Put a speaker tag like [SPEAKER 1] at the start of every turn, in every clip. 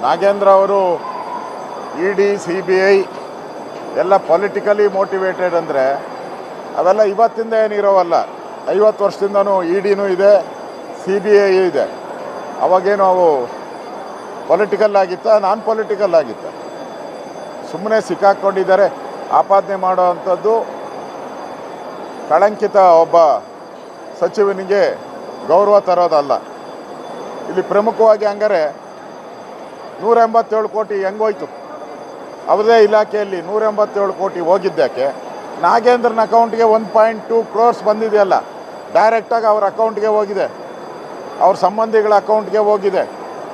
[SPEAKER 1] ನಾಗೇಂದ್ರ ಅವರು ಇಡಿ CBI ಎಲ್ಲ politically motivated ಅಂದರೆ ಅವೆಲ್ಲ ಇವತ್ತಿಂದ ಏನಿರೋವಲ್ಲ. 50 ವರ್ಷದಿಂದನೂ ಇಡಿನೂ ಇದೆ, CBI ಇದೆ. ಅವಾಗೇನು ಅವು ಪೊಲಿಟಿಕಲ್ ಆಗಿತ್ತ, ನಾನ್ ಪೊಲಿಟಿಕಲ್ ಆಗಿತ್ತ? ಸುಮ್ಮನೆ ಸಿಕ್ಕಾಕ್ಕೊಂಡಿದ್ದಾರೆ. ಆಪಾದನೆ ಮಾಡೋ ಅಂಥದ್ದು ಕಳಂಕಿತ ಒಬ್ಬ ಸಚಿವನಿಗೆ ಗೌರವ ತರೋದಲ್ಲ. ಇಲ್ಲಿ ಪ್ರಮುಖವಾಗಿ ಹಂಗಾರೆ 187 ಕೋಟಿ ಹೆಂಗೋಯ್ತು? ಅವರದೇ ಇಲಾಖೆಯಲ್ಲಿ 187 ಕೋಟಿ ಹೋಗಿದ್ದಕ್ಕೆ ನಾಗೇಂದ್ರನ ಅಕೌಂಟ್ಗೆ 1.2 crores ಬಂದಿದೆಯಲ್ಲ, ಡೈರೆಕ್ಟಾಗಿ ಅವ್ರ ಅಕೌಂಟ್ಗೆ ಹೋಗಿದೆ, ಅವ್ರ ಸಂಬಂಧಿಗಳ ಅಕೌಂಟ್ಗೆ ಹೋಗಿದೆ.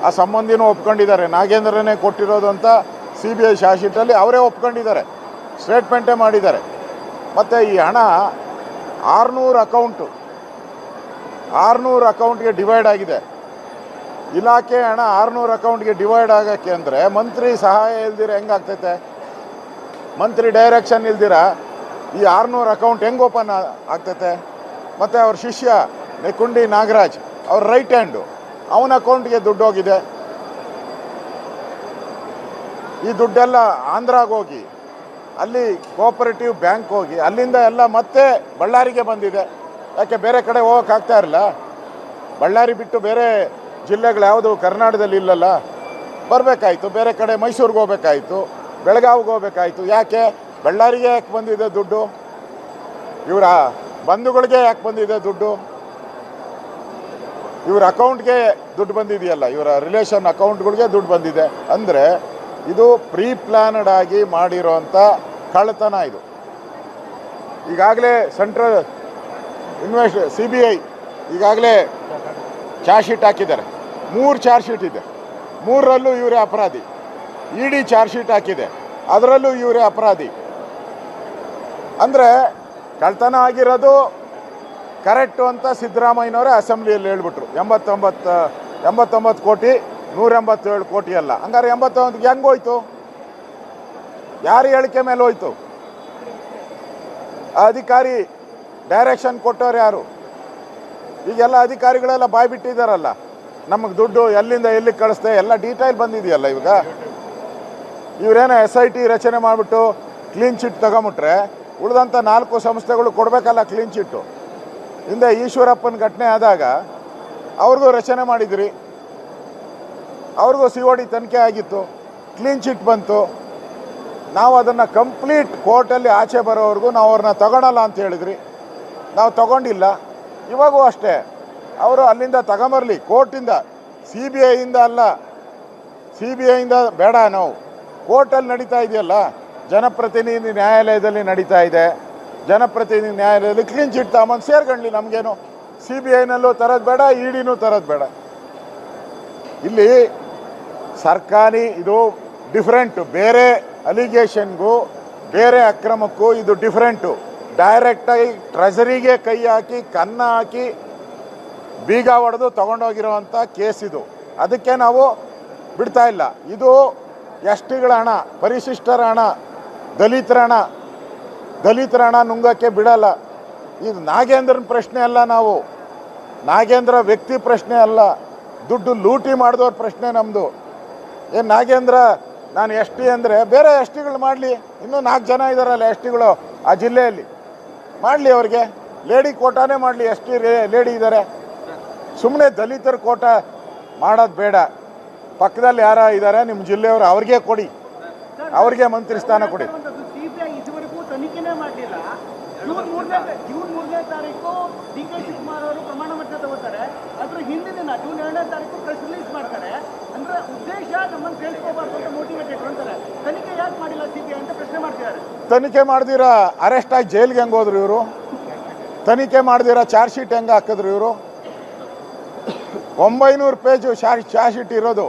[SPEAKER 1] ಆ ಸಂಬಂಧಿನೂ ಒಪ್ಕೊಂಡಿದ್ದಾರೆ, ನಾಗೇಂದ್ರನೇ ಕೊಟ್ಟಿರೋದು ಅಂತ CBI ಚಾರ್ಜ್ ಶೀಟಲ್ಲಿ ಅವರೇ ಒಪ್ಕೊಂಡಿದ್ದಾರೆ, ಸ್ಟೇಟ್ಮೆಂಟೇ ಮಾಡಿದ್ದಾರೆ. ಮತ್ತು ಈ ಹಣ 600 ಅಕೌಂಟ್ಗೆ ಡಿವೈಡ್ ಆಗಿದೆ. ಇಲಾಖೆ ಹಣ 600 ಅಕೌಂಟ್ಗೆ ಡಿವೈಡ್ ಆಗೋಕ್ಕೆ ಅಂದರೆ ಮಂತ್ರಿ ಸಹಾಯ ಇಲ್ದಿರ ಹೆಂಗಾಗ್ತೈತೆ? ಮಂತ್ರಿ ಡೈರೆಕ್ಷನ್ ಇಲ್ದಿರ ಈ 600 ಅಕೌಂಟ್ ಹೆಂಗೆ ಓಪನ್ ಆಗ್ತೈತೆ? ಮತ್ತು ಅವ್ರ ಶಿಷ್ಯ ನೆಕ್ಕುಂಡಿ ನಾಗರಾಜ್, ಅವ್ರ ರೈಟ್ ಹ್ಯಾಂಡು, ಅವನ ಅಕೌಂಟ್ಗೆ ದುಡ್ಡು ಹೋಗಿದೆ. ಈ ದುಡ್ಡೆಲ್ಲ ಆಂಧ್ರಾಗೆ ಹೋಗಿ, ಅಲ್ಲಿ ಕೋಆಪರೇಟಿವ್ ಬ್ಯಾಂಕ್ ಹೋಗಿ, ಅಲ್ಲಿಂದ ಎಲ್ಲ ಮತ್ತೆ ಬಳ್ಳಾರಿಗೆ ಬಂದಿದೆ. ಯಾಕೆ ಬೇರೆ ಕಡೆ ಹೋಗೋಕ್ಕಾಗ್ತಾ ಇರಲ್ಲ? ಬಳ್ಳಾರಿ ಬಿಟ್ಟು ಬೇರೆ ಜಿಲ್ಲೆಗಳು ಯಾವುದು ಕರ್ನಾಟಕದಲ್ಲಿ ಇಲ್ಲಲ್ಲ, ಬರಬೇಕಾಯ್ತು. ಬೇರೆ ಕಡೆ ಮೈಸೂರಿಗೆ ಹೋಗ್ಬೇಕಾಯ್ತು, ಬೆಳಗಾವಿಗೆ ಹೋಗ್ಬೇಕಾಯ್ತು. ಯಾಕೆ ಬಳ್ಳಾರಿಗೆ ಯಾಕೆ ಬಂದಿದೆ ದುಡ್ಡು? ಇವರ ಬಂಧುಗಳಿಗೆ ಯಾಕೆ ಬಂದಿದೆ ದುಡ್ಡು? ಇವ್ರ ಅಕೌಂಟ್ಗೆ ದುಡ್ಡು ಬಂದಿದೆಯಲ್ಲ, ಇವರ ರಿಲೇಷನ್ ಅಕೌಂಟ್ಗಳಿಗೆ ದುಡ್ಡು ಬಂದಿದೆ ಅಂದರೆ ಇದು ಪ್ರೀ ಪ್ಲ್ಯಾನ್ಡ್ ಆಗಿ ಮಾಡಿರೋಂಥ ಕಳ್ಳತನ ಇದು. ಈಗಾಗಲೇ ಸೆಂಟ್ರಲ್ CBI ಈಗಾಗಲೇ ಚಾರ್ಜ್ ಶೀಟ್ ಹಾಕಿದ್ದಾರೆ. 3 ಚಾರ್ಜ್ ಶೀಟ್ ಇದೆ, 3ರಲ್ಲೂ ಇವರೇ ಅಪರಾಧಿ. ಇಡಿ ಚಾರ್ಜ್ ಶೀಟ್ ಹಾಕಿದೆ, ಅದರಲ್ಲೂ ಇವರೇ ಅಪರಾಧಿ. ಅಂದರೆ ಕಳ್ಳತನ ಆಗಿರೋದು ಕರೆಕ್ಟು ಅಂತ ಸಿದ್ದರಾಮಯ್ಯನವರೇ ಅಸೆಂಬ್ಲಿಯಲ್ಲಿ ಹೇಳ್ಬಿಟ್ರು. 89 ಕೋಟಿ 187 ಕೋಟಿ ಅಲ್ಲ. ಹಂಗಾರೆ 89ಗೆ ಹೆಂಗೆ ಹೋಯ್ತು? ಯಾರು ಹೇಳಿಕೆ ಮೇಲೆ ಹೋಯ್ತು? ಆ ಅಧಿಕಾರಿ ಡೈರೆಕ್ಷನ್ ಕೊಟ್ಟವ್ರು ಯಾರು? ಈಗೆಲ್ಲ ಅಧಿಕಾರಿಗಳೆಲ್ಲ ಬಾಯ್ ಬಿಟ್ಟಿದ್ದಾರಲ್ಲ, ನಮಗೆ ದುಡ್ಡು ಎಲ್ಲಿಂದ ಎಲ್ಲಿಗೆ ಕಳಿಸ್ತೆ ಎಲ್ಲ ಡೀಟೇಲ್ ಬಂದಿದೆಯಲ್ಲ. ಇವಾಗ ಇವರೇನೋ SIT ರಚನೆ ಮಾಡಿಬಿಟ್ಟು ಕ್ಲೀನ್ ಚಿಟ್ ತಗೊಂಬಿಟ್ರೆ ಉಳಿದಂಥ 4 ಸಂಸ್ಥೆಗಳು ಕೊಡಬೇಕಲ್ಲ ಕ್ಲೀನ್ ಚಿಟ್ಟು. ಹಿಂದೆ ಈಶ್ವರಪ್ಪನ ಘಟನೆ ಆದಾಗ ಅವ್ರಿಗೂ ರಚನೆ ಮಾಡಿದ್ರಿ, ಅವ್ರಿಗೂ COD ತನಿಖೆ ಆಗಿತ್ತು, ಕ್ಲೀನ್ ಚಿಟ್ ಬಂತು. ನಾವು ಅದನ್ನು ಕಂಪ್ಲೀಟ್ ಕೋರ್ಟಲ್ಲಿ ಆಚೆ ಬರೋವರೆಗೂ ನಾವು ಅವ್ರನ್ನ ತಗೊಳಲ್ಲ ಅಂತ ಹೇಳಿದ್ರಿ, ನಾವು ತಗೊಂಡಿಲ್ಲ. ಇವಾಗೂ ಅಷ್ಟೇ, ಅವರು ಅಲ್ಲಿಂದ ತಗೊಂಬರಲಿ ಕೋರ್ಟಿಂದ, CBIಯಿಂದ ಅಲ್ಲ. CBIಯಿಂದ ಬೇಡ, ನಾವು ಕೋರ್ಟಲ್ಲಿ ನಡೀತಾ ಇದೆಯಲ್ಲ, ಜನಪ್ರತಿನಿಧಿ ನ್ಯಾಯಾಲಯದಲ್ಲಿ ನಡೀತಾ ಇದೆ. ಜನಪ್ರತಿನಿಧಿ ನ್ಯಾಯಾಲಯದಲ್ಲಿ ಕ್ಲೀನ್ ಚಿಟ್ ತಗೊಂಬಂದು ಸೇರ್ಕೊಳ್ಳಿ, ನಮಗೇನು CBIನಲ್ಲೂ ತರೋದು ಬೇಡ, ಇಡಿನೂ ತರೋದು ಬೇಡ. ಇಲ್ಲಿ ಸರ್ಕಾರಿ ಇದು ಡಿಫ್ರೆಂಟು, ಬೇರೆ ಅಲಿಗೇಷನ್ಗೂ ಬೇರೆ ಅಕ್ರಮಕ್ಕೂ ಇದು ಡಿಫ್ರೆಂಟು. ಡೈರೆಕ್ಟಾಗಿ ಟ್ರೆಜರಿಗೆ ಕೈ ಹಾಕಿ ಕನ್ನ ಹಾಕಿ ಬೀಗ ಹೊಡೆದು ತೊಗೊಂಡೋಗಿರೋವಂಥ ಕೇಸ್ ಇದು. ಅದಕ್ಕೆ ನಾವು ಬಿಡ್ತಾ ಇಲ್ಲ. ಇದು ಎಸ್ಟಿಗಳ ಹಣ, ಪರಿಶಿಷ್ಟರ ಹಣ, ದಲಿತರ ಹಣ ನುಂಗಕ್ಕೆ ಬಿಡಲ್ಲ. ಇದು ನಾಗೇಂದ್ರನ ಪ್ರಶ್ನೆ ಅಲ್ಲ, ನಾವು ನಾಗೇಂದ್ರ ವ್ಯಕ್ತಿ ಪ್ರಶ್ನೆ ಅಲ್ಲ, ದುಡ್ಡು ಲೂಟಿ ಮಾಡಿದವ್ರ ಪ್ರಶ್ನೆ ನಮ್ಮದು. ಏನು ನಾಗೇಂದ್ರ ನಾನು ST ಅಂದರೆ ಬೇರೆ STಗಳು ಮಾಡಲಿ, ಇನ್ನೂ 4 ಜನ ಇದ್ದಾರಲ್ಲ STಗಳು ಆ ಜಿಲ್ಲೆಯಲ್ಲಿ, ಮಾಡಲಿ. ಅವ್ರಿಗೆ ಲೇಡಿ ಕೋಟಾನೇ ಮಾಡಲಿ, ST ಲೇಡಿ ಇದ್ದಾರೆ. ಸುಮ್ಮನೆ ದಲಿತರ ಕೋಟ ಮಾಡೋದು ಬೇಡ. ಪಕ್ಕದಲ್ಲಿ ಯಾರ ಇದ್ದಾರೆ ನಿಮ್ಮ ಜಿಲ್ಲೆಯವರು, ಅವ್ರಿಗೆ ಕೊಡಿ, ಅವ್ರಿಗೆ ಮಂತ್ರಿ ಸ್ಥಾನ ಕೊಡಿ.
[SPEAKER 2] ತನಿಖೆನೇ ಮಾಡಲಿಲ್ಲ. ಜೂನ್ 3ನೇ ತಾರೀಕು DK ಶಿವಕುಮಾರ್ ಅವರು ಪ್ರಮಾಣ ವಚನ ತಗೋತಾರೆ. ಅದ್ರ ಹಿಂದಿನ ದಿನ ಜೂನ್ 2ನೇ ತಾರೀಕು ಪ್ರೆಸ್ ರಿಲೀಸ್ ಮಾಡ್ತಾರೆ. ಅಂದ್ರೆ ಉದ್ದೇಶ ನಮ್ಮನ್ನು ಕೇಳಿಸ್ಕೋಬಾರ್ದು ಅಂತ ಮೋಟಿವೇಟೆಡ್ ಅಂತಾರೆ. ತನಿಖೆ ಯಾಕೆ ಮಾಡಿಲ್ಲ CBI ಅಂತ ಪ್ರಶ್ನೆ ಮಾಡ್ತಿದ್ದಾರೆ. ತನಿಖೆ ಮಾಡ್ದಿರ ಅರೆಸ್ಟ್ ಆಗಿ ಜೈಲ್ಗೆ ಹೆಂಗೆ ಹೋದ್ರು ಇವರು? ತನಿಖೆ ಮಾಡ್ದಿರ ಚಾರ್ಜ್ ಶೀಟ್ ಹೆಂಗೆ ಹಾಕಿದ್ರು ಇವರು? 900 ಪೇಜು ಚಾರ್ಜ್ ಶೀಟ್ ಇರೋದು,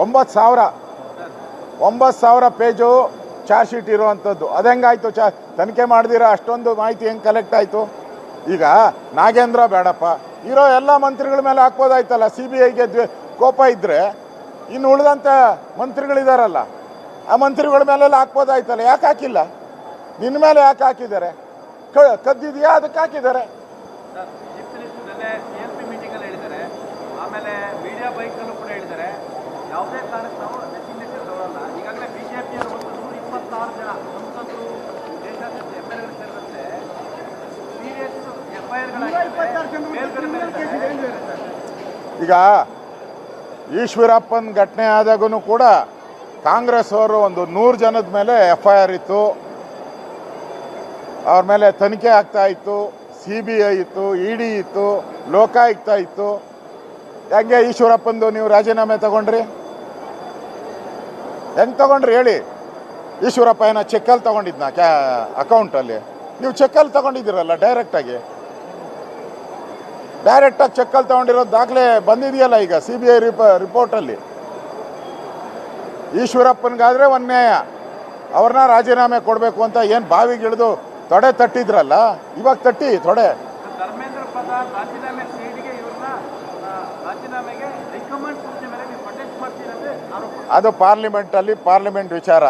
[SPEAKER 2] 9,000 ಪೇಜು ಚಾರ್ಜ್ ಶೀಟ್ ಇರುವಂಥದ್ದು. ಅದು ಹೆಂಗಾಯ್ತು? ತನಿಖೆ ಮಾಡ್ದಿರ ಅಷ್ಟೊಂದು ಮಾಹಿತಿ ಹೆಂಗೆ ಕಲೆಕ್ಟ್ ಆಯಿತು? ಈಗ ನಾಗೇಂದ್ರ ಬೇಡಪ್ಪ, ಇರೋ ಎಲ್ಲ ಮಂತ್ರಿಗಳ ಮೇಲೆ ಹಾಕ್ಬೋದಾಯ್ತಲ್ಲ. CBIಗೆ ಕೋಪ ಇದ್ದರೆ ಇನ್ನು ಉಳಿದಂಥ ಮಂತ್ರಿಗಳಿದಾರಲ್ಲ, ಆ ಮಂತ್ರಿಗಳ ಮೇಲೆಲ್ಲ ಹಾಕ್ಬೋದಾಯ್ತಲ್ಲ. ಯಾಕೆ ಹಾಕಿಲ್ಲ? ನಿನ್ನ ಮೇಲೆ ಯಾಕೆ ಹಾಕಿದ್ದಾರೆ? ಕದ್ದಿದೆಯಾ, ಅದಕ್ಕೆ ಹಾಕಿದ್ದಾರೆ.
[SPEAKER 3] ಆಮೇಲೆ ಮೀಡಿಯಾ ಬೈಕ್ನಲ್ಲೂ ಕೂಡ ಹೇಳಿದ್ದಾರೆ ಯಾವುದೇ ಕಾರಣಕ್ಕೆ ನಾವು ಡೆಸಿಗ್ನೇಷನ್ ತಗೊಳ್ಳಲ್ಲ. ಈಗಾಗಲೇ ಬಿಜೆಪಿಯ ಒಂದು 126 ಜನ ಸಂಸದರು ದೇಶಾದ್ಯಂತ ಎಫ್ಐಆರ್ಗಳು ಸೇರಿದಂತೆ ಸೀರಿಯಸ್ ಎಫ್ಐಆರ್ಗಳಾಗಿದೆ.
[SPEAKER 1] ಈಗ ಈಶ್ವರಪ್ಪನ ಘಟನೆ ಆದಾಗೂ ಕೂಡ ಕಾಂಗ್ರೆಸ್ ಅವರು ಒಂದು 100 ಜನದ ಮೇಲೆ FIR ಇತ್ತು, ಅವ್ರ ಮೇಲೆ ತನಿಖೆ ಆಗ್ತಾ ಇತ್ತು, CBI ಇತ್ತು, ED ಇತ್ತು, ಲೋಕಾಯುಕ್ತ ಇತ್ತು. ಹೆಂಗೆ ಈಶ್ವರಪ್ಪಂದು ನೀವು ರಾಜೀನಾಮೆ ತಗೊಂಡ್ರಿ? ಹೆಂಗೆ ತಗೊಂಡ್ರಿ ಹೇಳಿ? ಈಶ್ವರಪ್ಪ ಏನೋ ಚೆಕ್ಕಲ್ಲಿ ತಗೊಂಡಿದ್ನಾ ಅಕೌಂಟಲ್ಲಿ? ನೀವು ಚೆಕ್ಕಲ್ಲಿ ತಗೊಂಡಿದ್ದೀರಲ್ಲ ಡೈರೆಕ್ಟಾಗಿ ಚೆಕ್ಕಲ್ಲಿ ತಗೊಂಡಿರೋದು ದಾಖಲೆ ಬಂದಿದೆಯಲ್ಲ ಈಗ CBI ರಿಪೋರ್ಟಲ್ಲಿ. ಈಶ್ವರಪ್ಪನಿಗಾದರೆ ಒಂದು ನ್ಯಾಯ, ಅವ್ರನ್ನ ರಾಜೀನಾಮೆ ಕೊಡಬೇಕು ಅಂತ ಏನು ಬಾವಿಗೆ ಇಳಿದು ತೊಡೆ ತಟ್ಟಿದ್ರಲ್ಲ, ಇವಾಗ ತಟ್ಟಿ ತೊಡೆ.
[SPEAKER 3] ಧರ್ಮೇಂದ್ರ ಪ್ರಧಾನ್ ರಾಜೀನಾಮೆ ಸೀಡಿಗೆ ಇವ್ರನ್ನ ರಾಜೀನಾಮೆಗೆ ಹೈಕಮಾಂಡ್ ಸೂಚನೆ ಮೇಲೆ ನೀವು ಪ್ರೊಟೆಸ್ಟ್ ಮಾಡ್ತೀರಂದ್ರೆ ಆರೋಪ.
[SPEAKER 1] ಅದು ಪಾರ್ಲಿಮೆಂಟ್ ವಿಚಾರ,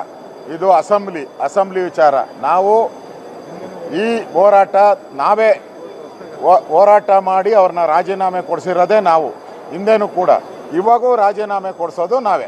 [SPEAKER 1] ಇದು ಅಸೆಂಬ್ಲಿ ವಿಚಾರ. ನಾವು ಈ ನಾವೇ ಹೋರಾಟ ಮಾಡಿ ಅವ್ರನ್ನ ರಾಜೀನಾಮೆ ಕೊಡಿಸಿರೋದೇ ನಾವು, ಹಿಂದೆನೂ ಕೂಡ, ಇವಾಗೂ ರಾಜೀನಾಮೆ ಕೊಡಿಸೋದು ನಾವೇ.